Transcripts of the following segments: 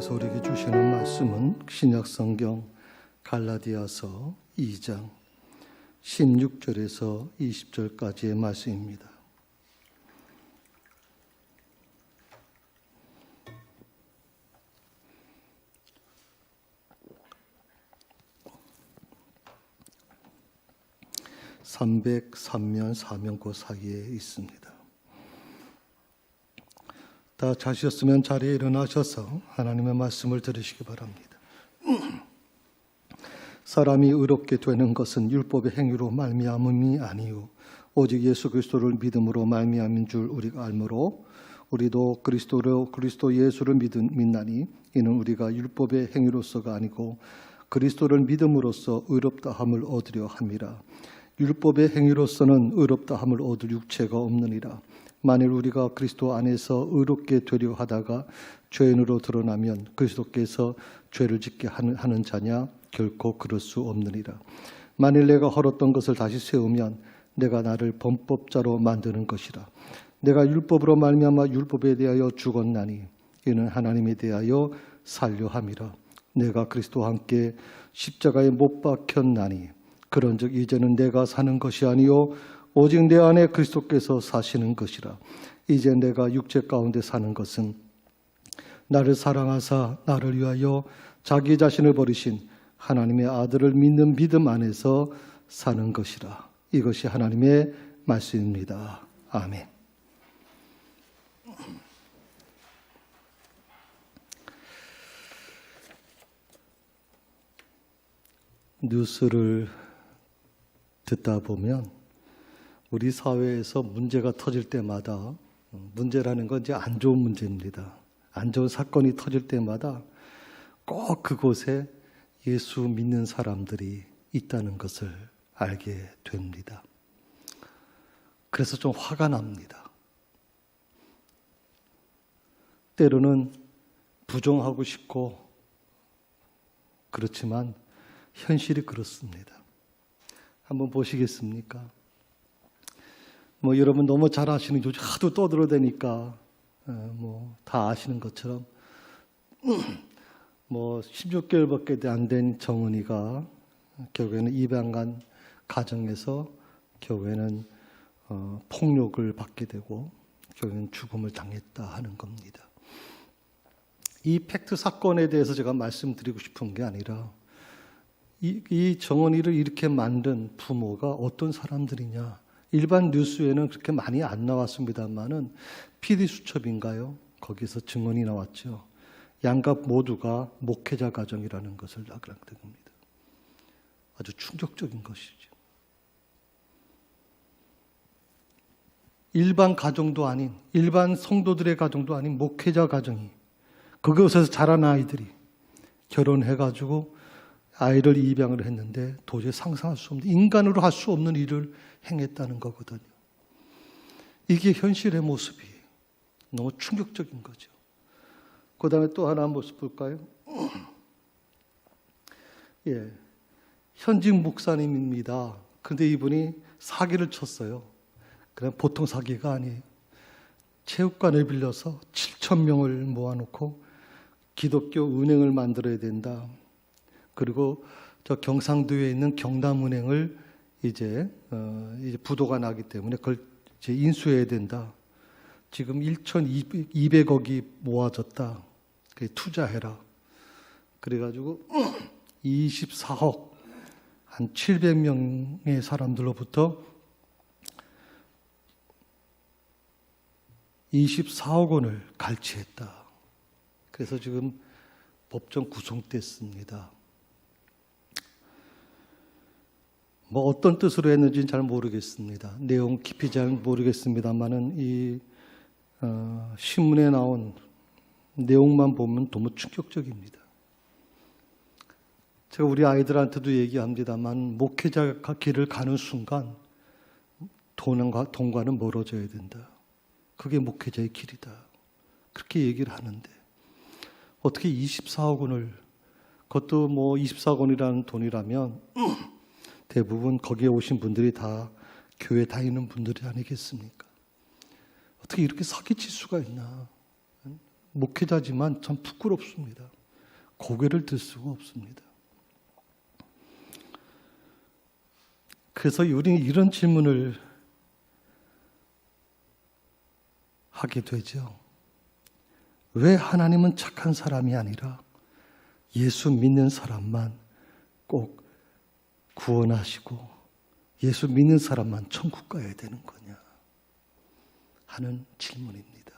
하나님께서 우리에게 주시는 말씀은 신약성경 갈라디아서 2장 16절에서 20절까지의 말씀입니다. (303면) (4면) 사이에 있습니다. 다 자셨으면 자리에 일어나셔서 하나님의 말씀을 들으시기 바랍니다. 사람이 의롭게 되는 것은 율법의 행위로 말미암음이 아니요 오직 예수 그리스도를 믿음으로 말미암은 줄 우리가 알므로 우리도 그리스도 예수를 믿나니 이는 우리가 율법의 행위로서가 아니고 그리스도를 믿음으로써 의롭다함을 얻으려 함이라. 율법의 행위로서는 의롭다함을 얻을 육체가 없느니라. 만일 우리가 그리스도 안에서 의롭게 되려 하다가 죄인으로 드러나면 그리스도께서 죄를 짓게 하는 자냐? 결코 그럴 수 없느니라. 만일 내가 헐었던 것을 다시 세우면 내가 나를 범법자로 만드는 것이라. 내가 율법으로 말미암아 율법에 대하여 죽었나니 이는 하나님에 대하여 살려 함이라. 내가 그리스도와 함께 십자가에 못 박혔나니 그런즉 이제는 내가 사는 것이 아니요 오직 내 안에 그리스도께서 사시는 것이라. 이제 내가 육체 가운데 사는 것은 나를 사랑하사 나를 위하여 자기 자신을 버리신 하나님의 아들을 믿는 믿음 안에서 사는 것이라. 이것이 하나님의 말씀입니다. 아멘. 뉴스를 듣다 보면 우리 사회에서 문제가 터질 때마다, 문제라는 건 이제 안 좋은 문제입니다. 안 좋은 사건이 터질 때마다 꼭 그곳에 예수 믿는 사람들이 있다는 것을 알게 됩니다. 그래서 좀 화가 납니다. 때로는 부정하고 싶고 그렇지만 현실이 그렇습니다. 한번 보시겠습니까? 여러분 너무 잘 아시는, 요즘 하도 떠들어대니까 다 아시는 것처럼 16개월밖에 안 된 정은이가 결국에는 입양간 가정에서 결국에는 폭력을 받게 되고 결국에는 죽음을 당했다 하는 겁니다. 이 팩트 사건에 대해서 제가 말씀드리고 싶은 게 아니라 이 정은이를 이렇게 만든 부모가 어떤 사람들이냐. 일반 뉴스에는 그렇게 많이 안 나왔습니다만은 PD수첩인가요? 거기서 증언이 나왔죠. 양가 모두가 목회자 가정이라는 것을 알게 됩니다. 아주 충격적인 것이죠. 일반 가정도 아닌, 일반 성도들의 가정도 아닌 목회자 가정이, 그곳에서 자란 아이들이 결혼해가지고 아이를 입양을 했는데 도저히 상상할 수 없는, 인간으로 할 수 없는 일을 행했다는 거거든요. 이게 현실의 모습이에요. 너무 충격적인 거죠. 그 다음에 또 하나 모습 볼까요? 현직 목사님입니다. 근데 이분이 사기를 쳤어요. 그냥 보통 사기가 아니에요. 체육관을 빌려서 7,000명을 모아놓고 기독교 은행을 만들어야 된다. 그리고 저 경상도에 있는 경남은행을 이제 부도가 나기 때문에 그걸 이제 인수해야 된다. 지금 1,200억이 모아졌다. 투자해라. 그래가지고 24억, 한 700명의 사람들로부터 24억 원을 갈취했다. 그래서 지금 법정 구속됐습니다. 어떤 뜻으로 했는지는 잘 모르겠습니다. 내용 깊이 잘 모르겠습니다만은 이 신문에 나온 내용만 보면 너무 충격적입니다. 제가 우리 아이들한테도 얘기합니다만 목회자 길을 가는 순간 돈과는 멀어져야 된다. 그게 목회자의 길이다. 그렇게 얘기를 하는데 어떻게 24억 원을, 그것도 24억 원이라는 돈이라면 대부분 거기에 오신 분들이 다 교회 다니는 분들이 아니겠습니까? 어떻게 이렇게 사기칠 수가 있나? 목회자지만 참 부끄럽습니다. 고개를 들 수가 없습니다. 그래서 우리는 이런 질문을 하게 되죠. 왜 하나님은 착한 사람이 아니라 예수 믿는 사람만 꼭 구원하시고 예수 믿는 사람만 천국 가야 되는 거냐 하는 질문입니다.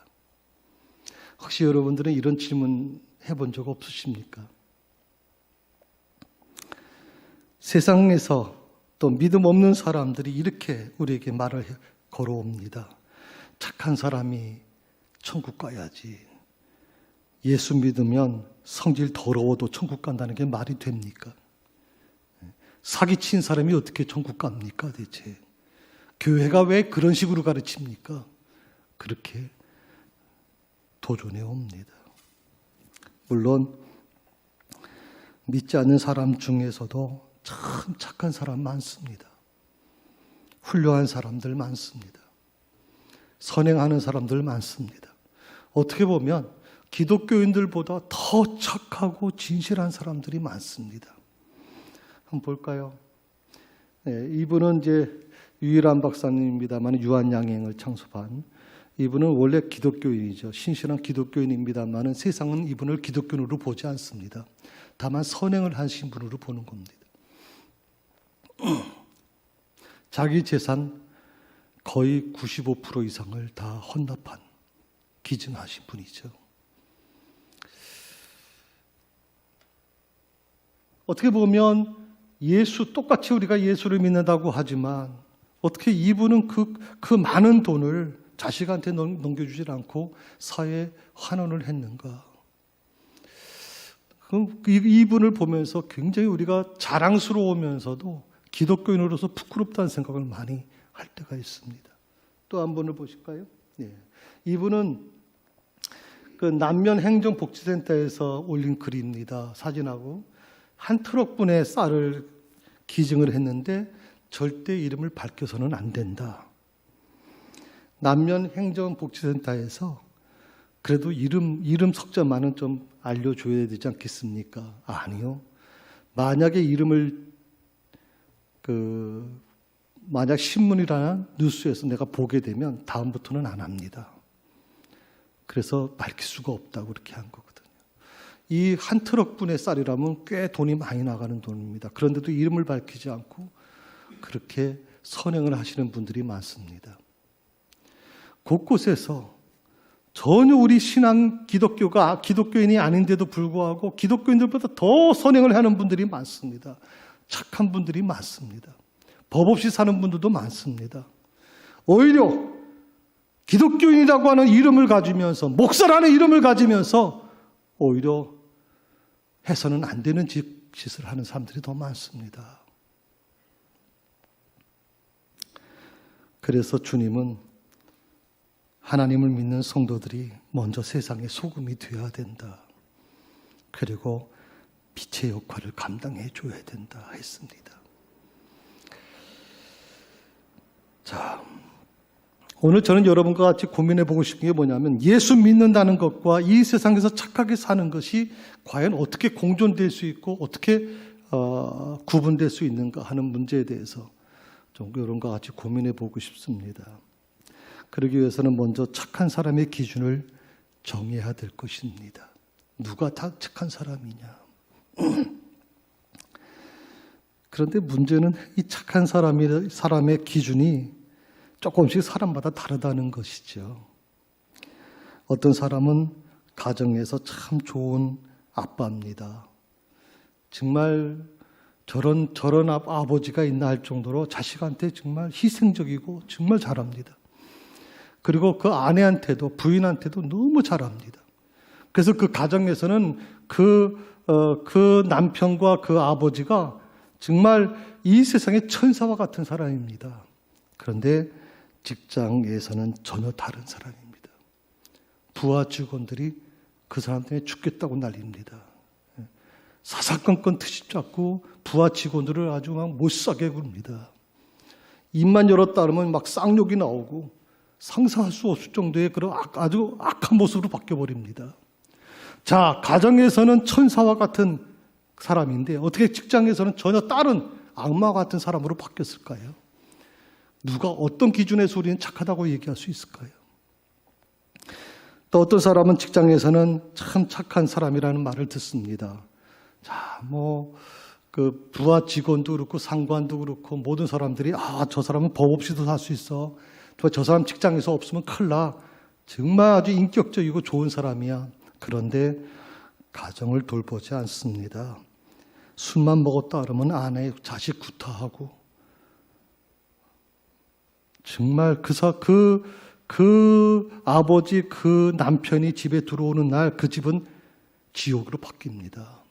혹시 여러분들은 이런 질문 해본 적 없으십니까? 세상에서 또 믿음 없는 사람들이 이렇게 우리에게 말을 걸어옵니다. 착한 사람이 천국 가야지. 예수 믿으면 성질 더러워도 천국 간다는 게 말이 됩니까? 사기친 사람이 어떻게 천국 갑니까 대체? 교회가 왜 그런 식으로 가르칩니까? 그렇게 도전해 옵니다. 물론 믿지 않는 사람 중에서도 참 착한 사람 많습니다. 훌륭한 사람들 많습니다. 선행하는 사람들 많습니다. 어떻게 보면 기독교인들보다 더 착하고 진실한 사람들이 많습니다. 한번 볼까요? 네, 이분은 이제 유일한 박사님입니다만 유한양행을 창섭한 이분은 원래 기독교인이죠. 신실한 기독교인입니다만 세상은 이분을 기독교인으로 보지 않습니다. 다만 선행을 하신 분으로 보는 겁니다. 자기 재산 거의 95% 이상을 다 헌납한 기증하신 분이죠. 어떻게 보면 똑같이 우리가 예수를 믿는다고 하지만 어떻게 이분은 그 많은 돈을 자식한테 넘겨주질 않고 사회에 환원을 했는가? 이분을 보면서 굉장히 우리가 자랑스러우면서도 기독교인으로서 부끄럽다는 생각을 많이 할 때가 있습니다. 또 한 분을 보실까요? 네. 이분은 그 남면 행정복지센터에서 올린 글입니다. 사진하고 한 트럭분의 쌀을 기증을 했는데 절대 이름을 밝혀서는 안 된다. 남면 행정복지센터에서 그래도 이름 석자만은 좀 알려줘야 되지 않겠습니까? 아니요. 만약에 이름을 만약 신문이나 뉴스에서 내가 보게 되면 다음부터는 안 합니다. 그래서 밝힐 수가 없다고 그렇게 한 거거든요. 이 한 트럭분의 쌀이라면 꽤 돈이 많이 나가는 돈입니다. 그런데도 이름을 밝히지 않고 그렇게 선행을 하시는 분들이 많습니다. 곳곳에서 전혀 우리 신앙 기독교가 기독교인이 아닌데도 불구하고 기독교인들보다 더 선행을 하는 분들이 많습니다. 착한 분들이 많습니다. 법 없이 사는 분들도 많습니다. 오히려 기독교인이라고 하는 이름을 가지면서 목사라는 이름을 가지면서 오히려 해서는 안 되는 짓을 하는 사람들이 더 많습니다. 그래서 주님은 하나님을 믿는 성도들이 먼저 세상의 소금이 되어야 된다. 그리고 빛의 역할을 감당해 줘야 된다 했습니다. 자, 오늘 저는 여러분과 같이 고민해 보고 싶은 게 뭐냐면 예수 믿는다는 것과 이 세상에서 착하게 사는 것이 과연 어떻게 공존될 수 있고 어떻게 구분될 수 있는가 하는 문제에 대해서 좀 여러분과 같이 고민해 보고 싶습니다. 그러기 위해서는 먼저 착한 사람의 기준을 정해야 될 것입니다. 누가 다 착한 사람이냐? 그런데 문제는 이 착한 사람의 기준이 조금씩 사람마다 다르다는 것이죠. 어떤 사람은 가정에서 참 좋은 아빠입니다. 정말 저런 아버지가 있나 할 정도로 자식한테 정말 희생적이고 정말 잘합니다. 그리고 그 아내한테도 부인한테도 너무 잘합니다. 그래서 그 가정에서는 그 남편과 그 아버지가 정말 이 세상의 천사와 같은 사람입니다. 그런데 직장에서는 전혀 다른 사람입니다. 부하 직원들이 그 사람 때문에 죽겠다고 난립니다. 사사건건 트집 잡고 부하 직원들을 아주 막 못사게 굴립니다. 입만 열었다 하면 막 쌍욕이 나오고 상상할 수 없을 정도의 그런 아주 악한 모습으로 바뀌어버립니다. 자, 가정에서는 천사와 같은 사람인데 어떻게 직장에서는 전혀 다른 악마와 같은 사람으로 바뀌었을까요? 누가 어떤 기준에서 우리는 착하다고 얘기할 수 있을까요? 또 어떤 사람은 직장에서는 참 착한 사람이라는 말을 듣습니다. 자, 그 부하 직원도 그렇고 상관도 그렇고 모든 사람들이 저 사람은 법 없이도 살 수 있어. 저 사람 직장에서 없으면 큰일 나. 정말 아주 인격적이고 좋은 사람이야. 그런데 가정을 돌보지 않습니다. 술만 먹었다 그러면 아내, 자식 구타하고 정말 그 아버지, 그 남편이 집에 들어오는 날 그 집은 지옥으로 바뀝니다.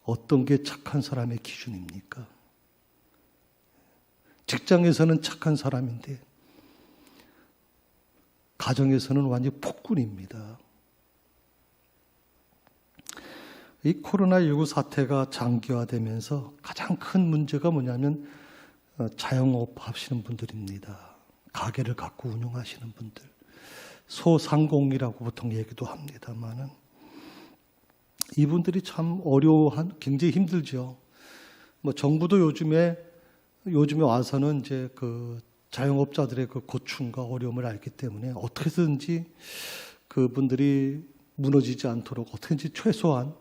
어떤 게 착한 사람의 기준입니까? 직장에서는 착한 사람인데 가정에서는 완전히 폭군입니다. 이 코로나19 사태가 장기화되면서 가장 큰 문제가 뭐냐면 자영업 하시는 분들입니다. 가게를 갖고 운영하시는 분들. 소상공이라고 보통 얘기도 합니다만은 이분들이 참 굉장히 힘들죠. 정부도 요즘에 와서는 이제 그 자영업자들의 그 고충과 어려움을 알기 때문에 어떻게든지 그분들이 무너지지 않도록 어떻게든지 최소한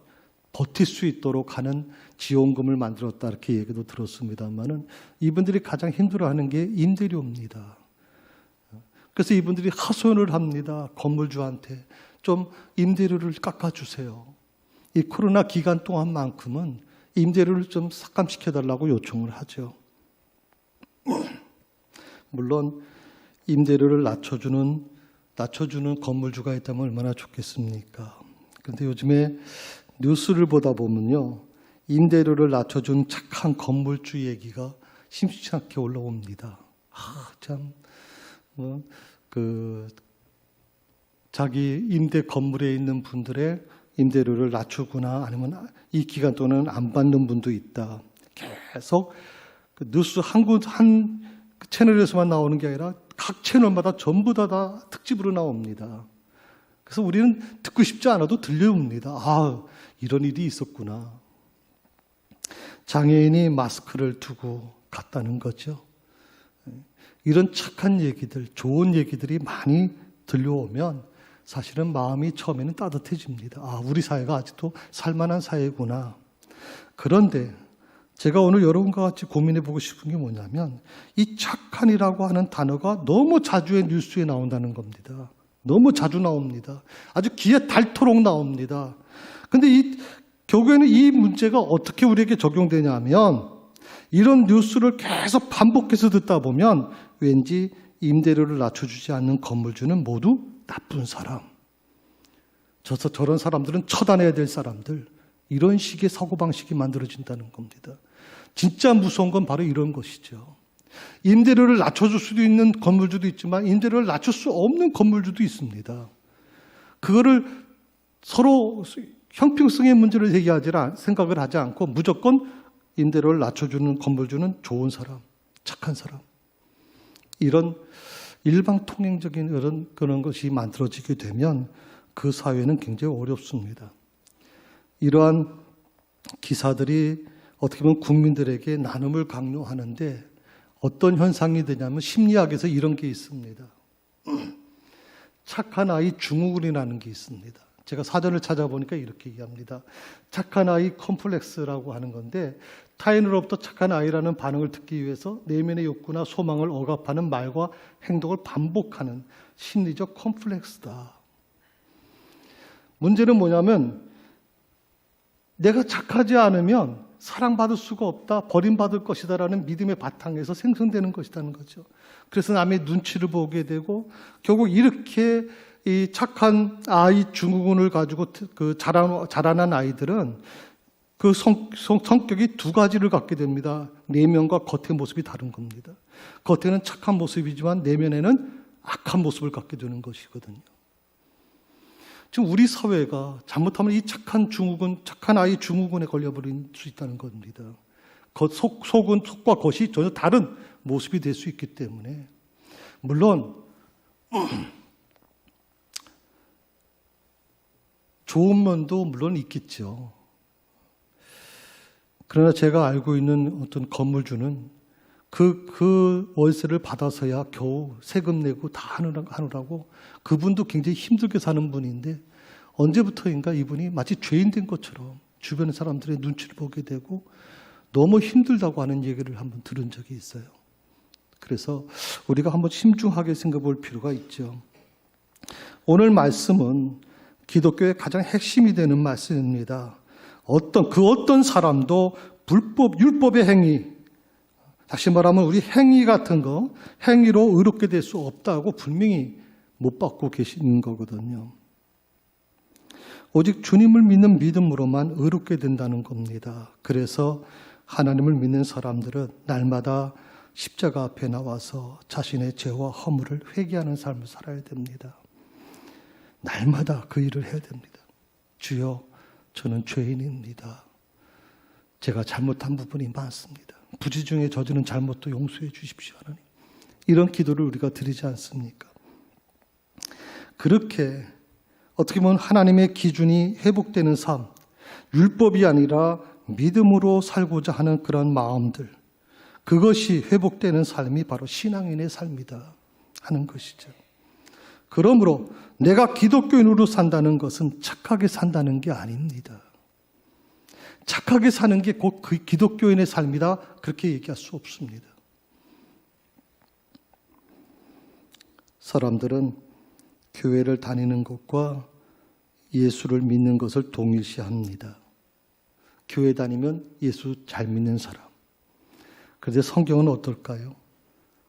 버틸 수 있도록 하는 지원금을 만들었다 이렇게 얘기도 들었습니다만은 이분들이 가장 힘들어하는 게 임대료입니다. 그래서 이분들이 하소연을 합니다. 건물주한테 좀 임대료를 깎아주세요. 이 코로나 기간 동안만큼은 임대료를 좀 삭감시켜달라고 요청을 하죠. 물론 임대료를 낮춰주는 건물주가 있다면 얼마나 좋겠습니까? 그런데 요즘에 뉴스를 보다 보면요, 임대료를 낮춰준 착한 건물주 얘기가 심심치 않게 올라옵니다. 자기 임대 건물에 있는 분들의 임대료를 낮추거나 아니면 이 기간 동안 안 받는 분도 있다. 계속 그 뉴스 한 채널에서만 나오는 게 아니라 각 채널마다 전부 다 특집으로 나옵니다. 그래서 우리는 듣고 싶지 않아도 들려옵니다. 이런 일이 있었구나. 장애인이 마스크를 두고 갔다는 거죠. 이런 착한 얘기들, 좋은 얘기들이 많이 들려오면 사실은 마음이 처음에는 따뜻해집니다. 우리 사회가 아직도 살만한 사회구나. 그런데 제가 오늘 여러분과 같이 고민해보고 싶은 게 뭐냐면 이 착한이라고 하는 단어가 너무 자주의 뉴스에 나온다는 겁니다. 너무 자주 나옵니다. 아주 귀에 닳도록 나옵니다. 그런데 결국에는 이 문제가 어떻게 우리에게 적용되냐 하면 이런 뉴스를 계속 반복해서 듣다 보면 왠지 임대료를 낮춰주지 않는 건물주는 모두 나쁜 사람. 저런 사람들은 처단해야 될 사람들. 이런 식의 사고방식이 만들어진다는 겁니다. 진짜 무서운 건 바로 이런 것이죠. 임대료를 낮춰줄 수도 있는 건물주도 있지만 임대료를 낮출 수 없는 건물주도 있습니다. 그거를 서로 형평성의 문제를 생각을 하지 않고 무조건 임대료를 낮춰주는 건물주는 좋은 사람, 착한 사람. 이런 일방통행적인 그런 것이 만들어지게 되면 그 사회는 굉장히 어렵습니다. 이러한 기사들이 어떻게 보면 국민들에게 나눔을 강요하는데 어떤 현상이 되냐면 심리학에서 이런 게 있습니다. 착한 아이 증후군이라는 게 있습니다. 제가 사전을 찾아보니까 이렇게 얘기합니다. 착한 아이 컴플렉스라고 하는 건데 타인으로부터 착한 아이라는 반응을 듣기 위해서 내면의 욕구나 소망을 억압하는 말과 행동을 반복하는 심리적 컴플렉스다. 문제는 뭐냐면 내가 착하지 않으면 사랑받을 수가 없다, 버림받을 것이다라는 믿음의 바탕에서 생성되는 것이라는 거죠. 그래서 남의 눈치를 보게 되고 결국 이렇게 이 착한 아이 증후군을 가지고 자라난 아이들은 그 성격이 두 가지를 갖게 됩니다. 내면과 겉의 모습이 다른 겁니다. 겉에는 착한 모습이지만 내면에는 악한 모습을 갖게 되는 것이거든요. 지금 우리 사회가 잘못하면 이 착한 아이 증후군에 걸려버릴 수 있다는 겁니다. 속과 겉이 전혀 다른 모습이 될 수 있기 때문에 물론 좋은 면도 물론 있겠죠. 그러나 제가 알고 있는 어떤 건물주는 그 월세를 받아서야 겨우 세금 내고 다 하느라고 그분도 굉장히 힘들게 사는 분인데 언제부터인가 이분이 마치 죄인 된 것처럼 주변 사람들의 눈치를 보게 되고 너무 힘들다고 하는 얘기를 한번 들은 적이 있어요. 그래서 우리가 한번 심중하게 생각해 볼 필요가 있죠. 오늘 말씀은 기독교의 가장 핵심이 되는 말씀입니다. 어떤 사람도 율법의 행위, 다시 말하면 우리 행위 같은 거, 행위로 의롭게 될 수 없다고 분명히 못 받고 계시는 거거든요. 오직 주님을 믿는 믿음으로만 의롭게 된다는 겁니다. 그래서 하나님을 믿는 사람들은 날마다 십자가 앞에 나와서 자신의 죄와 허물을 회개하는 삶을 살아야 됩니다. 날마다 그 일을 해야 됩니다. 주여, 저는 죄인입니다. 제가 잘못한 부분이 많습니다. 부지 중에 저지른 잘못도 용서해 주십시오, 하나님. 이런 기도를 우리가 드리지 않습니까? 그렇게 어떻게 보면 하나님의 기준이 회복되는 삶, 율법이 아니라 믿음으로 살고자 하는 그런 마음들, 그것이 회복되는 삶이 바로 신앙인의 삶이다 하는 것이죠. 그러므로 내가 기독교인으로 산다는 것은 착하게 산다는 게 아닙니다. 착하게 사는 게 곧 그 기독교인의 삶이다, 그렇게 얘기할 수 없습니다. 사람들은 교회를 다니는 것과 예수를 믿는 것을 동일시합니다. 교회 다니면 예수 잘 믿는 사람. 그런데 성경은 어떨까요?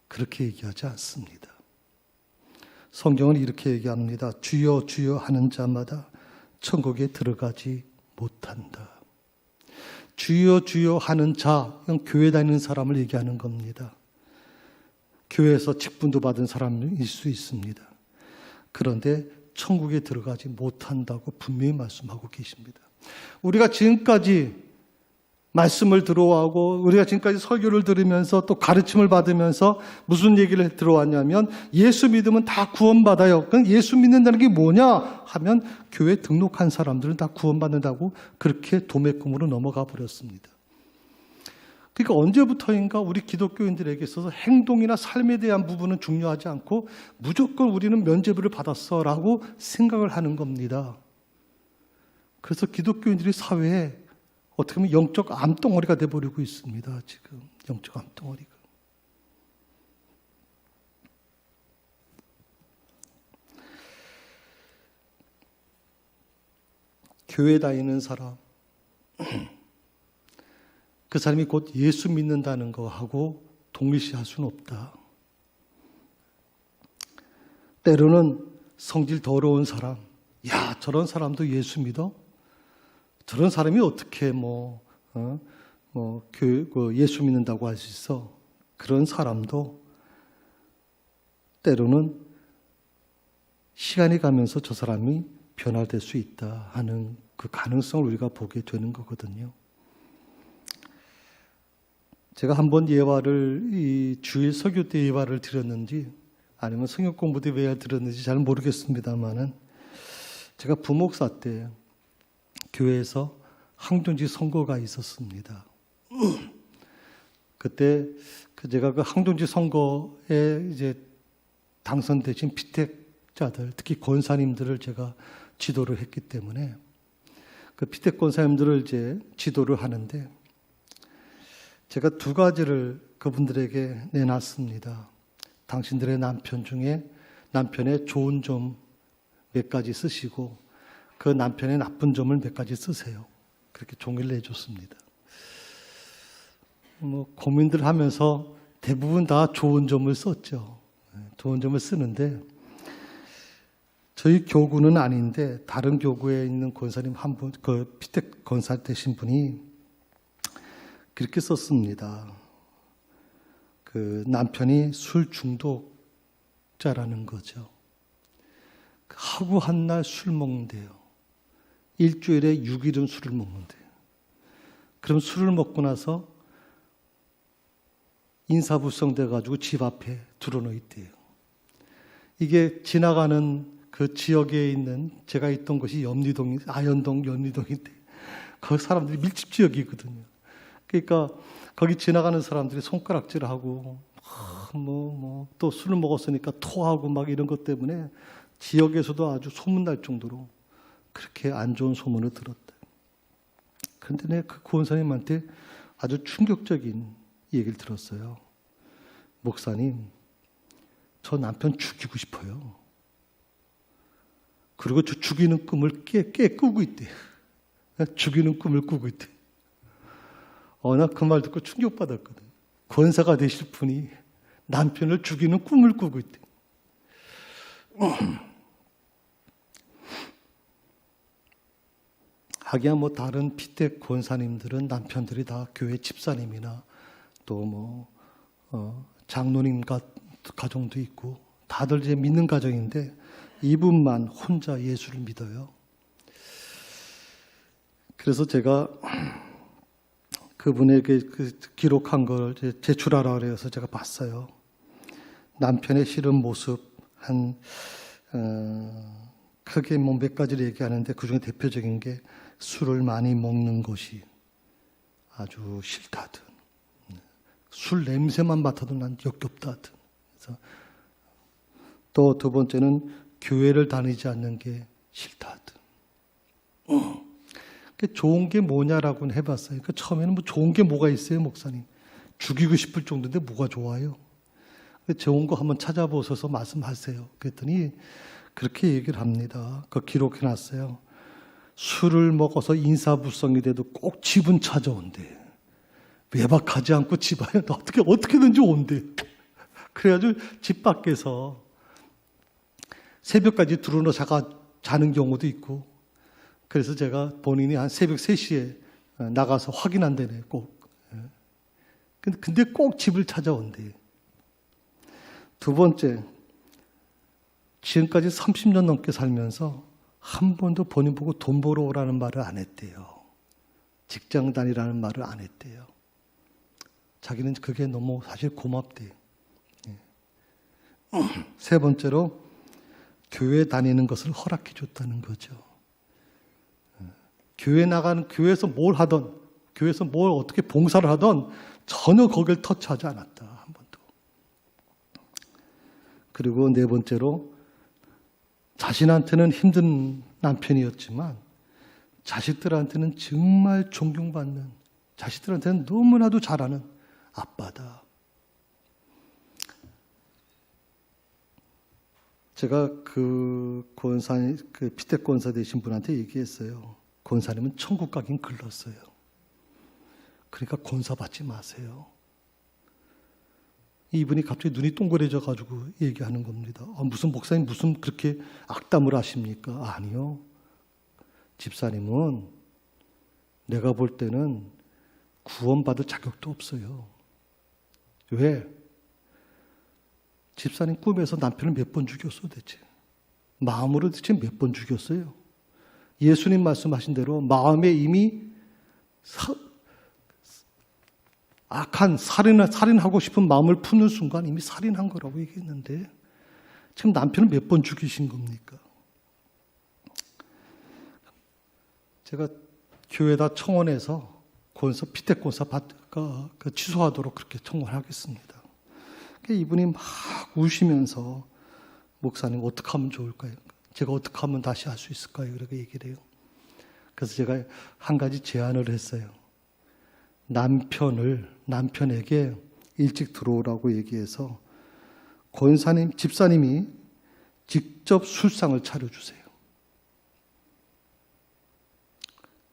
그렇게 얘기하지 않습니다. 성경은 이렇게 얘기합니다. 주여 주여 하는 자마다 천국에 들어가지 못한다. 주여 주여 하는 자, 교회 다니는 사람을 얘기하는 겁니다. 교회에서 직분도 받은 사람일 수 있습니다. 그런데 천국에 들어가지 못한다고 분명히 말씀하고 계십니다. 우리가 지금까지 말씀을 들어오고 우리가 지금까지 설교를 들으면서 또 가르침을 받으면서 무슨 얘기를 들어왔냐면 예수 믿으면 다 구원받아요. 그럼 예수 믿는다는 게 뭐냐 하면 교회 등록한 사람들은 다 구원받는다고 그렇게 도매금으로 넘어가 버렸습니다. 그러니까 언제부터인가 우리 기독교인들에게 있어서 행동이나 삶에 대한 부분은 중요하지 않고 무조건 우리는 면죄부를 받았어라고 생각을 하는 겁니다. 그래서 기독교인들이 사회에 어떻게 보면 영적 암덩어리가 돼버리고 있습니다. 지금 영적 암덩어리가. 교회 다니는 사람, 그 사람이 곧 예수 믿는다는 거하고 동일시할 수는 없다. 때로는 성질 더러운 사람, 야, 저런 사람도 예수 믿어? 저런 사람이 어떻게 예수 믿는다고 할 수 있어? 그런 사람도 때로는 시간이 가면서 저 사람이 변화될 수 있다 하는 그 가능성을 우리가 보게 되는 거거든요. 제가 한번 예화를 이 주일 설교 때 예화를 드렸는지 아니면 성경 공부 때 예화를 드렸는지 잘 모르겠습니다만은 제가 부목사 때 교회에서 항존지 선거가 있었습니다. 그때 제가 그 항존지 선거에 이제 당선되신 피택자들, 특히 권사님들을 제가 지도를 했기 때문에 그 피택 권사님들을 이제 지도를 하는데 제가 두 가지를 그분들에게 내놨습니다. 당신들의 남편 중에 남편의 좋은 점 몇 가지 쓰시고 그 남편의 나쁜 점을 몇 가지 쓰세요. 그렇게 종이를 내줬습니다. 고민들 하면서 대부분 다 좋은 점을 썼죠. 좋은 점을 쓰는데 저희 교구는 아닌데 다른 교구에 있는 권사님 한 분, 그 피택 권사 되신 분이 그렇게 썼습니다. 그 남편이 술 중독자라는 거죠. 하루 한 날 술 먹는데요. 일주일에 6일은 술을 먹는데요. 그럼 술을 먹고 나서 인사불성 돼가지고 집 앞에 들어놓 있대요. 이게 지나가는 그 지역에 있는 제가 있던 곳이 아현동 연리동인데 거기 사람들이 밀집 지역이거든요. 그러니까 거기 지나가는 사람들이 손가락질하고 또 술을 먹었으니까 토하고 막 이런 것 때문에 지역에서도 아주 소문날 정도로 그렇게 안 좋은 소문을 들었다. 그런데 내가 그 구원사님한테 아주 충격적인 얘기를 들었어요. 목사님, 저 남편 죽이고 싶어요. 그리고 저 죽이는 꿈을 꾸고 있대. 죽이는 꿈을 꾸고 있대. 나 그 말 듣고 충격받았거든. 권사가 되실 분이 남편을 죽이는 꿈을 꾸고 있대. 하기야 다른 피택 권사님들은 남편들이 다 교회 집사님이나 또 장로님 가정도 있고 다들 이제 믿는 가정인데 이분만 혼자 예수를 믿어요. 그래서 제가 그분에게 기록한 걸 제출하라 그래서 제가 봤어요. 남편의 싫은 모습 크게 몇 가지를 얘기하는데 그중에 대표적인 게 술을 많이 먹는 것이 아주 싫다든, 술 냄새만 맡아도 난 역겹다든. 그래서 또 두 번째는 교회를 다니지 않는 게 싫다든. 좋은 게 뭐냐라고는 해봤어요. 처음에는 좋은 게 뭐가 있어요, 목사님? 죽이고 싶을 정도인데 뭐가 좋아요? 좋은 거 한번 찾아보셔서 말씀하세요. 그랬더니 그렇게 얘기를 합니다. 기록해놨어요. 술을 먹어서 인사불성이 돼도 꼭 집은 찾아온대. 외박하지 않고 집 안에 어떻게든지 온대. 그래가지고 집 밖에서 새벽까지 들어오는 자는 경우도 있고, 그래서 제가 본인이 한 새벽 3시에 나가서 확인한다네, 꼭. 근데 꼭 집을 찾아온대. 두 번째, 지금까지 30년 넘게 살면서 한 번도 본인 보고 돈 벌어 오라는 말을 안 했대요. 직장 다니라는 말을 안 했대요. 자기는 그게 너무 사실 고맙대. 세 번째로, 교회 다니는 것을 허락해 줬다는 거죠. 교회에서 뭘 하던, 교회에서 뭘 어떻게 봉사를 하던 전혀 거길 터치하지 않았다. 한 번도. 그리고 네 번째로, 자신한테는 힘든 남편이었지만 자식들한테는 정말 존경받는, 자식들한테는 너무나도 잘하는 아빠다. 제가 피택 권사 되신 분한테 얘기했어요. 권사님은 천국 가긴 글렀어요. 그러니까 권사 받지 마세요. 이분이 갑자기 눈이 동그래져 가지고 얘기하는 겁니다. 무슨 목사님 무슨 그렇게 악담을 하십니까? 아니요. 집사님은 내가 볼 때는 구원받을 자격도 없어요. 왜? 집사님 꿈에서 남편을 몇 번 죽였어 대체? 마음으로 대체 몇 번 죽였어요? 예수님 말씀하신 대로 마음에 이미 악한 살인하고 싶은 마음을 푸는 순간 이미 살인한 거라고 얘기했는데 지금 남편을 몇 번 죽이신 겁니까? 제가 교회에다 청원해서 피택 권사 취소하도록 그렇게 청원하겠습니다. 이분이 막 우시면서 목사님 어떻게 하면 좋을까요? 제가 어떻게 하면 다시 할 수 있을까요? 그렇게 얘기를 해요. 그래서 제가 한 가지 제안을 했어요. 남편에게 일찍 들어오라고 얘기해서 집사님이 직접 술상을 차려주세요.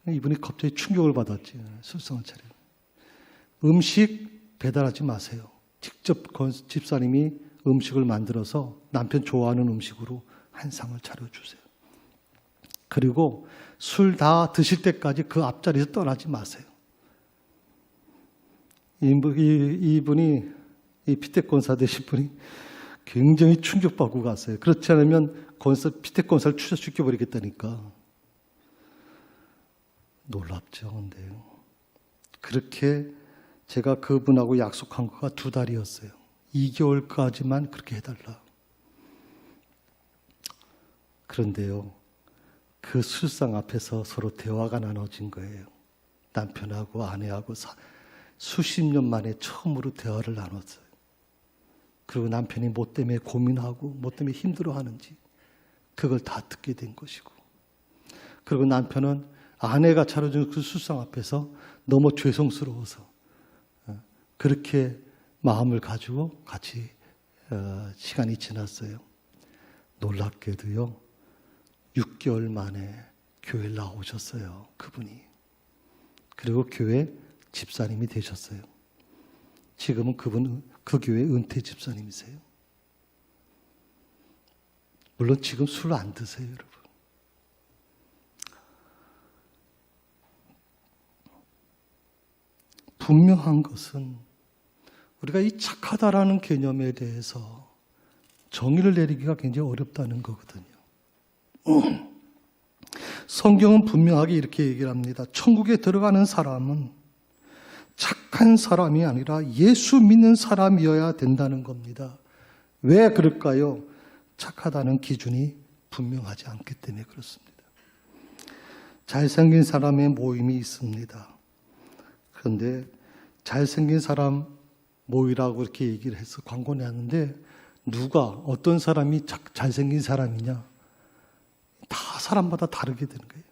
이분이 갑자기 충격을 받았지. 술상을 차려. 음식 배달하지 마세요. 직접 집사님이 음식을 만들어서 남편 좋아하는 음식으로 한 상을 차려주세요. 그리고 술 다 드실 때까지 그 앞자리에서 떠나지 마세요. 이분이 피택 권사 되신 분이 굉장히 충격받고 갔어요. 그렇지 않으면 피택 권사를 죽여버리겠다니까. 놀랍죠. 근데 그렇게 제가 그분하고 약속한 거가 2달이었어요. 2개월까지만 그렇게 해달라. 그런데요, 그 술상 앞에서 서로 대화가 나눠진 거예요. 남편하고 아내하고 수십 년 만에 처음으로 대화를 나눴어요. 그리고 남편이 뭐 때문에 고민하고 뭐 때문에 힘들어하는지 그걸 다 듣게 된 것이고, 그리고 남편은 아내가 차려준 그 술상 앞에서 너무 죄송스러워서 그렇게 마음을 가지고 같이 시간이 지났어요. 놀랍게도요, 6개월 만에 교회를 나오셨어요, 그분이. 그리고 교회 집사님이 되셨어요. 지금은 그분은 그 교회 은퇴 집사님이세요. 물론 지금 술 안 드세요, 여러분. 분명한 것은 우리가 이 착하다라는 개념에 대해서 정의를 내리기가 굉장히 어렵다는 거거든요. 성경은 분명하게 이렇게 얘기를 합니다. 천국에 들어가는 사람은 착한 사람이 아니라 예수 믿는 사람이어야 된다는 겁니다. 왜 그럴까요? 착하다는 기준이 분명하지 않기 때문에 그렇습니다. 잘생긴 사람의 모임이 있습니다. 그런데 잘생긴 사람 모이라고 이렇게 얘기를 해서 광고 내었는데, 누가 어떤 사람이 잘생긴 사람이냐, 다 사람마다 다르게 되는 거예요.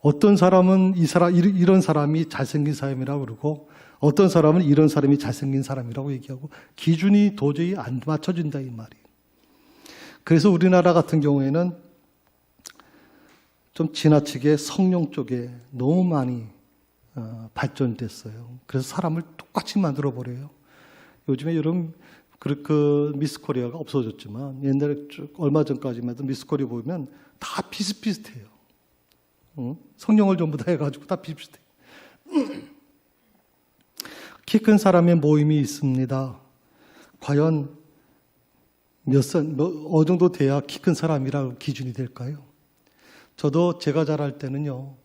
어떤 사람은 이런 사람이 잘생긴 사람이라고 그러고, 어떤 사람은 이런 사람이 잘생긴 사람이라고 얘기하고, 기준이 도저히 안 맞춰진다 이 말이에요. 그래서 우리나라 같은 경우에는 좀 지나치게 성령 쪽에 너무 많이 발전됐어요. 그래서 사람을 똑같이 만들어 버려요. 요즘에 여러분 그 미스 코리아가 없어졌지만, 옛날에 얼마 전까지만 해도 미스 코리아 보면 다 비슷비슷해요. 성령을 전부 다 해가지고 다 비슷해요. 키 큰 사람의 모임이 있습니다. 과연 어느 정도 돼야 키 큰 사람이라고 기준이 될까요? 저도 제가 자랄 때는요,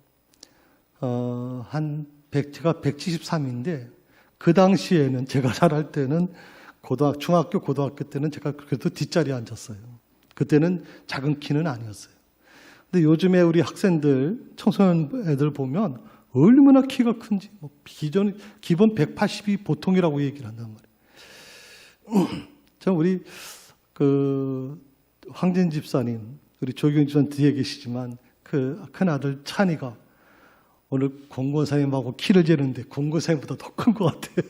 제가 173인데, 그 당시에는, 제가 자랄 때는 중학교, 고등학교 때는 제가 그래도 뒷자리에 앉았어요. 그때는 작은 키는 아니었어요. 근데 요즘에 우리 학생들, 청소년 애들 보면 얼마나 키가 큰지, 기본 180이 보통이라고 얘기를 한단 말이에요. 우리 황진 집사님, 우리 조경 집사님 뒤에 계시지만, 그 큰 아들 찬이가 오늘 공고사님하고 키를 재는데 공고사님보다 더 큰 것 같아요.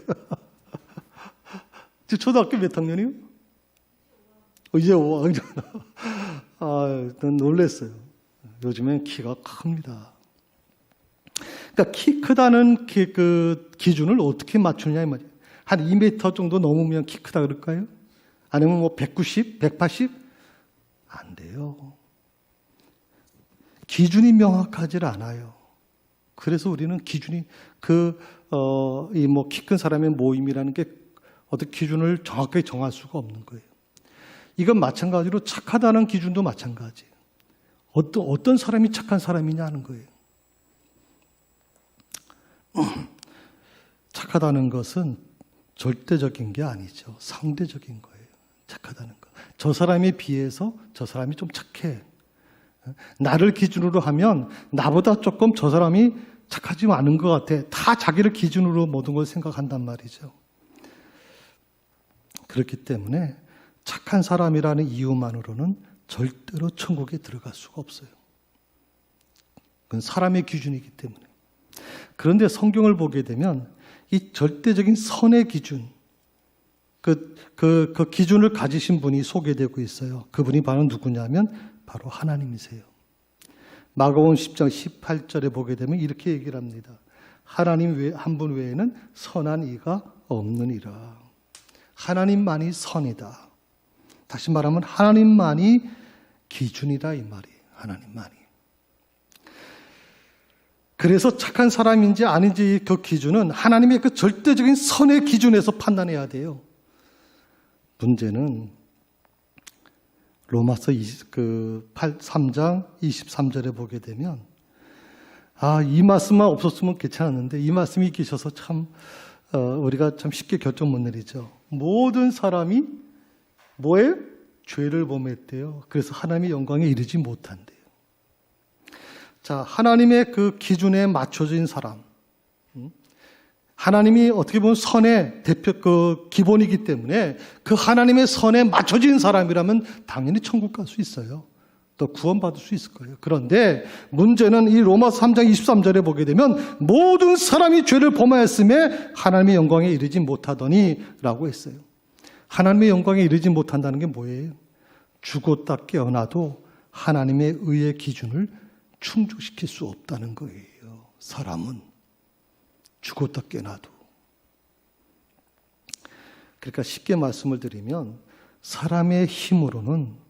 지금 초등학교 몇 학년이요? 이제 5학년. 난 놀랐어요. 요즘엔 키가 큽니다. 그러니까 키 크다는 그 기준을 어떻게 맞추냐 이 말이에요. 한 2m 정도 넘으면 키 크다 그럴까요? 아니면 뭐 190, 180? 안 돼요. 기준이 명확하지 않아요. 그래서 우리는 기준이 키 큰 사람의 모임이라는 게 어떤 기준을 정확하게 정할 수가 없는 거예요. 이건 마찬가지로 착하다는 기준도 마찬가지예요. 어떤 사람이 착한 사람이냐 하는 거예요. 착하다는 것은 절대적인 게 아니죠. 상대적인 거예요. 착하다는 거. 저 사람에 비해서 저 사람이 좀 착해. 나를 기준으로 하면 나보다 조금 저 사람이 착하지 않은 것 같아. 다 자기를 기준으로 모든 걸 생각한단 말이죠. 그렇기 때문에 착한 사람이라는 이유만으로는 절대로 천국에 들어갈 수가 없어요. 그건 사람의 기준이기 때문에. 그런데 성경을 보게 되면 이 절대적인 선의 기준, 그 기준을 가지신 분이 소개되고 있어요. 그분이 바로 누구냐면 바로 하나님이세요. 마가복음 10장 18절에 보게 되면 이렇게 얘기를 합니다. 하나님 한 분 외에는 선한 이가 없느니라. 하나님만이 선이다. 다시 말하면 하나님만이 기준이다 이 말이에요. 하나님만이. 그래서 착한 사람인지 아닌지 그 기준은 하나님의 그 절대적인 선의 기준에서 판단해야 돼요. 문제는 로마서 3장 23절에 보게 되면 이 말씀만 없었으면 괜찮았는데 이 말씀이 계셔서 참 우리가 참 쉽게 결정 못 내리죠. 모든 사람이 뭐예요? 죄를 범했대요. 그래서 하나님의 영광에 이르지 못한대요. 자, 하나님의 그 기준에 맞춰진 사람, 하나님이 어떻게 보면 선의 대표 그 기본이기 때문에 그 하나님의 선에 맞춰진 사람이라면 당연히 천국 갈 수 있어요. 또 구원받을 수 있을 거예요. 그런데 문제는 이 로마서 3장 23절에 보게 되면 모든 사람이 죄를 범하였음에 하나님의 영광에 이르지 못하더니 라고 했어요. 하나님의 영광에 이르지 못한다는 게 뭐예요? 죽었다 깨어나도 하나님의 의의 기준을 충족시킬 수 없다는 거예요. 사람은 죽었다 깨어나도. 그러니까 쉽게 말씀을 드리면 사람의 힘으로는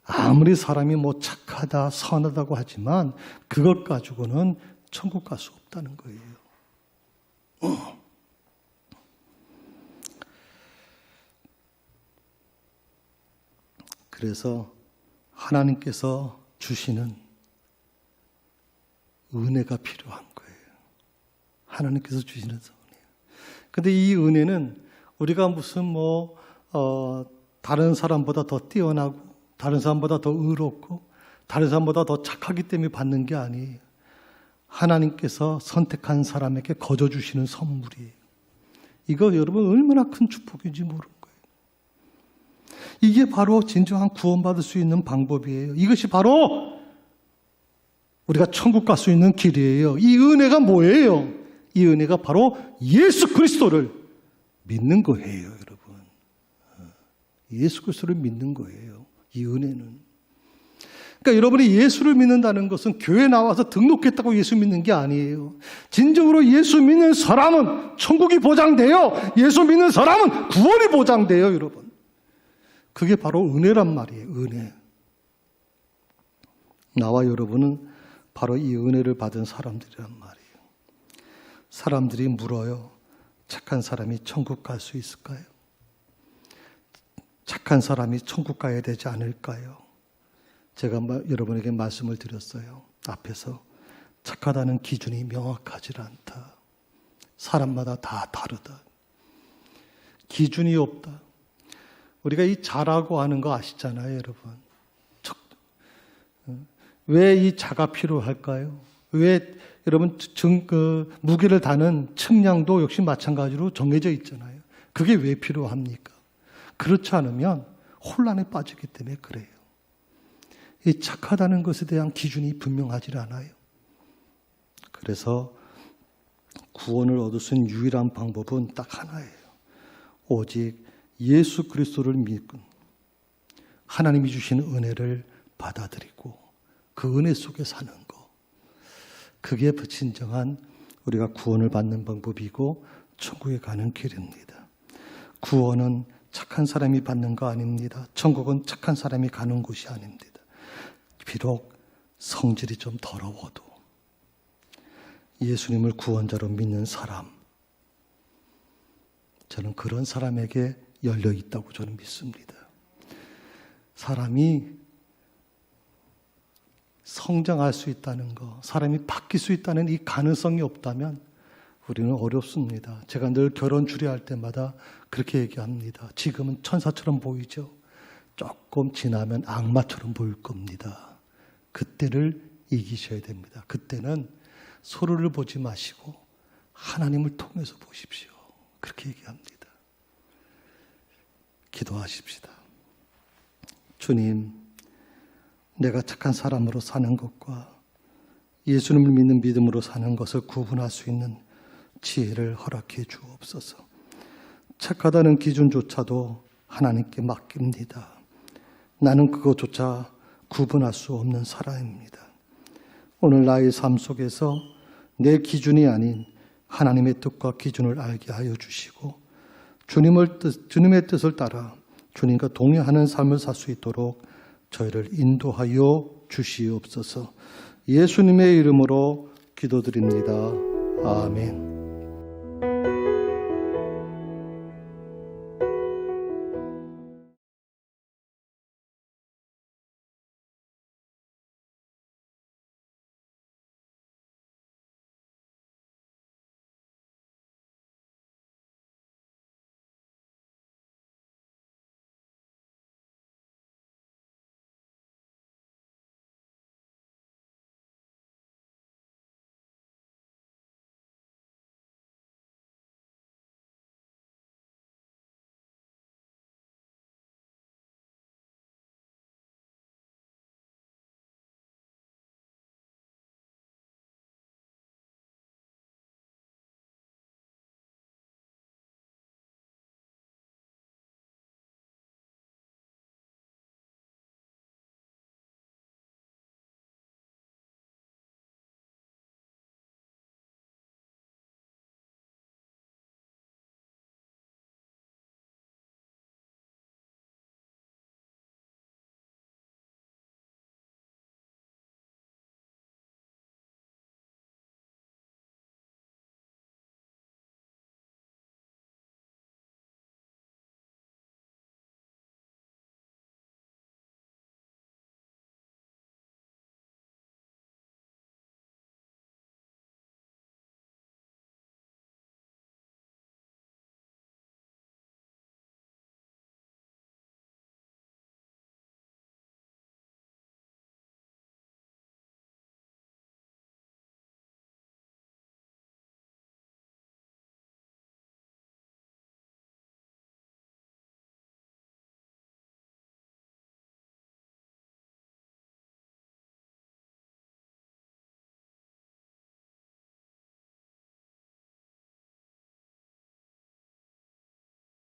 아무리 사람이 뭐 착하다, 선하다고 하지만 그것 가지고는 천국 갈 수 없다는 거예요. 그래서 하나님께서 주시는 은혜가 필요한 거예요. 하나님께서 주시는 은혜. 근데 이 은혜는 우리가 무슨 다른 사람보다 더 뛰어나고 다른 사람보다 더 의롭고 다른 사람보다 더 착하기 때문에 받는 게 아니에요. 하나님께서 선택한 사람에게 거저 주시는 선물이에요. 이거 여러분 얼마나 큰 축복인지 모르는 거예요. 이게 바로 진정한 구원받을 수 있는 방법이에요. 이것이 바로 우리가 천국 갈 수 있는 길이에요. 이 은혜가 뭐예요? 이 은혜가 바로 예수 그리스도를 믿는 거예요, 여러분. 예수 그리스도를 믿는 거예요. 이 은혜는. 그러니까 여러분이 예수를 믿는다는 것은 교회 나와서 등록했다고 예수 믿는 게 아니에요. 진정으로 예수 믿는 사람은 천국이 보장돼요. 예수 믿는 사람은 구원이 보장돼요, 여러분. 그게 바로 은혜란 말이에요, 은혜. 나와 여러분은 바로 이 은혜를 받은 사람들이란 말이에요. 사람들이 물어요. 착한 사람이 천국 갈 수 있을까요? 착한 사람이 천국 가야 되지 않을까요? 제가 여러분에게 말씀을 드렸어요. 앞에서 착하다는 기준이 명확하지 않다. 사람마다 다 다르다. 기준이 없다. 우리가 이 자라고 하는 거 아시잖아요, 여러분. 왜 이 자가 필요할까요? 왜 여러분 무게를 다는 측량도 역시 마찬가지로 정해져 있잖아요. 그게 왜 필요합니까? 그렇지 않으면 혼란에 빠지기 때문에 그래요. 이 착하다는 것에 대한 기준이 분명하지 않아요. 그래서 구원을 얻을 수 있는 유일한 방법은 딱 하나예요. 오직 예수 그리스도를 믿고 하나님이 주시는 은혜를 받아들이고 그 은혜 속에 사는 것. 그게 진정한 우리가 구원을 받는 방법이고 천국에 가는 길입니다. 구원은 착한 사람이 받는 거 아닙니다. 천국은 착한 사람이 가는 곳이 아닙니다. 비록 성질이 좀 더러워도 예수님을 구원자로 믿는 사람, 저는 그런 사람에게 열려 있다고 저는 믿습니다. 사람이 성장할 수 있다는 거, 사람이 바뀔 수 있다는 이 가능성이 없다면 우리는 어렵습니다. 제가 늘 결혼 주례할 때마다 그렇게 얘기합니다. 지금은 천사처럼 보이죠. 조금 지나면 악마처럼 보일 겁니다. 그때를 이기셔야 됩니다. 그때는 서로를 보지 마시고 하나님을 통해서 보십시오. 그렇게 얘기합니다. 기도하십시다. 주님, 내가 착한 사람으로 사는 것과 예수님을 믿는 믿음으로 사는 것을 구분할 수 있는 지혜를 허락해 주옵소서. 착하다는 기준조차도 하나님께 맡깁니다. 나는 그것조차 구분할 수 없는 사람입니다. 오늘 나의 삶 속에서 내 기준이 아닌 하나님의 뜻과 기준을 알게 하여 주시고 주님의 뜻을 따라 주님과 동행하는 삶을 살 수 있도록 저희를 인도하여 주시옵소서. 예수님의 이름으로 기도드립니다. 아멘.